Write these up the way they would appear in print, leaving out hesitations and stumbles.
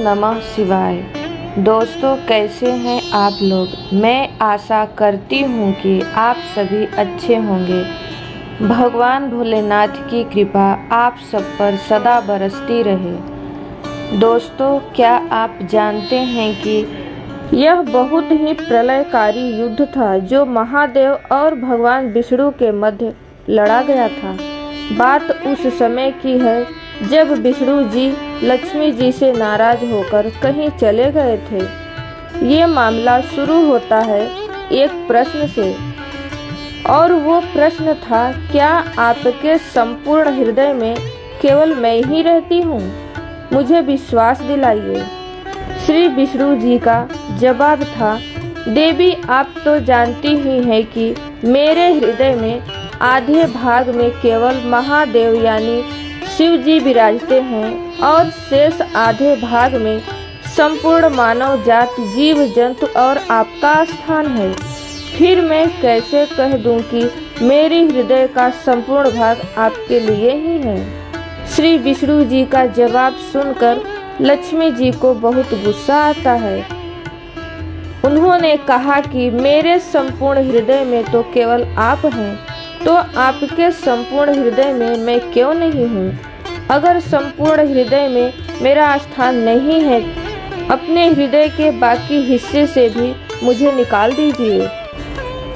नमः शिवाय। दोस्तों, कैसे हैं आप लोग। मैं आशा करती हूँ कि आप सभी अच्छे होंगे। भगवान भोलेनाथ की कृपा आप सब पर सदा बरसती रहे। दोस्तों, क्या आप जानते हैं कि यह बहुत ही प्रलयकारी युद्ध था जो महादेव और भगवान विष्णु के मध्य लड़ा गया था। बात उस समय की है जब विष्णु जी लक्ष्मी जी से नाराज होकर कहीं चले गए थे। ये मामला शुरू होता है एक प्रश्न से, और वो प्रश्न था, क्या आपके संपूर्ण हृदय में केवल मैं ही रहती हूँ? मुझे विश्वास दिलाइए। श्री विष्णु जी का जवाब था, देवी आप तो जानती ही हैं कि मेरे हृदय में आधे भाग में केवल महादेव यानी शिव जी विराजते हैं और शेष आधे भाग में संपूर्ण मानव जाति, जीव जंतु और आपका स्थान है। फिर मैं कैसे कह दूं कि मेरे हृदय का संपूर्ण भाग आपके लिए ही है। श्री विष्णु जी का जवाब सुनकर लक्ष्मी जी को बहुत गुस्सा आता है। उन्होंने कहा कि मेरे संपूर्ण हृदय में तो केवल आप हैं, तो आपके संपूर्ण हृदय में मैं क्यों नहीं हूँ? अगर संपूर्ण हृदय में मेरा स्थान नहीं है, अपने हृदय के बाकी हिस्से से भी मुझे निकाल दीजिए।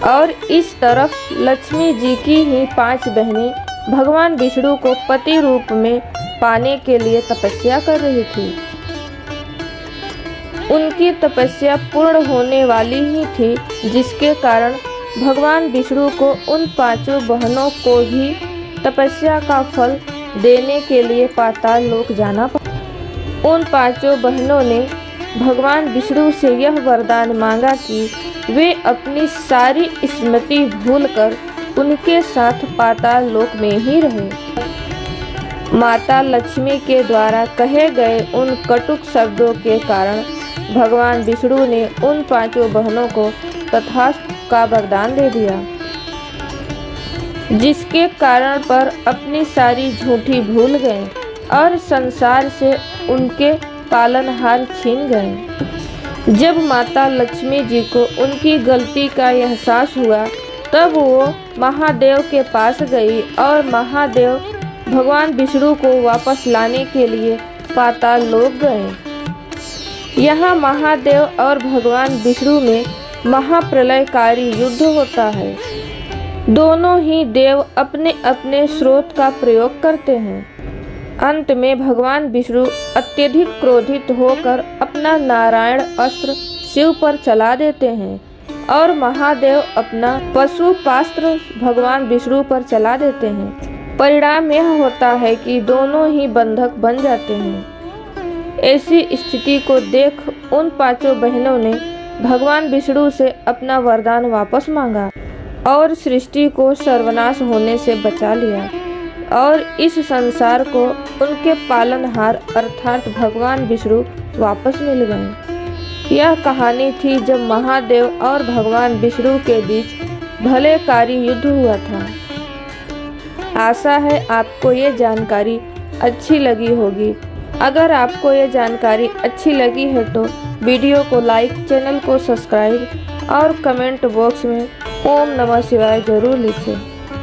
और इस तरफ लक्ष्मी जी की ही 5 बहनें भगवान विष्णु को पति रूप में पाने के लिए तपस्या कर रही थी। उनकी तपस्या पूर्ण होने वाली ही थी, जिसके कारण भगवान विष्णु को उन 5 बहनों को भी तपस्या का फल देने के लिए पाताल लोक जाना पड़ा। उन 5 बहनों ने भगवान विष्णु से यह वरदान मांगा कि वे अपनी सारी स्मृति भूलकर उनके साथ पाताल लोक में ही रहें। माता लक्ष्मी के द्वारा कहे गए उन कटुक शब्दों के कारण भगवान विष्णु ने उन 5 बहनों को तथास्तु का वरदान दे दिया, जिसके कारण पर अपनी सारी झूठी भूल गए और संसार से उनके पालनहार छीन गए। जब माता लक्ष्मी जी को उनकी गलती का एहसास हुआ, तब वो महादेव के पास गई और महादेव भगवान विष्णु को वापस लाने के लिए पाताल लोक गए। यहाँ महादेव और भगवान विष्णु में महाप्रलयकारी युद्ध होता है। दोनों ही देव अपने अपने स्रोत का प्रयोग करते हैं। अंत में भगवान विष्णु अत्यधिक क्रोधित होकर अपना नारायण अस्त्र शिव पर चला देते हैं और महादेव अपना पशुपास्त्र भगवान विष्णु पर चला देते हैं। परिणाम यह होता है कि दोनों ही बंधक बन जाते हैं। ऐसी स्थिति को देख उन 5 बहनों ने भगवान विष्णु से अपना वरदान वापस मांगा और सृष्टि को सर्वनाश होने से बचा लिया और इस संसार को उनके पालनहार अर्थात भगवान विष्णु वापस मिल गए। यह कहानी थी जब महादेव और भगवान विष्णु के बीच भलेकारी युद्ध हुआ था। आशा है आपको ये जानकारी अच्छी लगी होगी। अगर आपको ये जानकारी अच्छी लगी है तो वीडियो को लाइक, चैनल को सब्सक्राइब और कमेंट बॉक्स में ओम नमः शिवाय जरूर लिखें।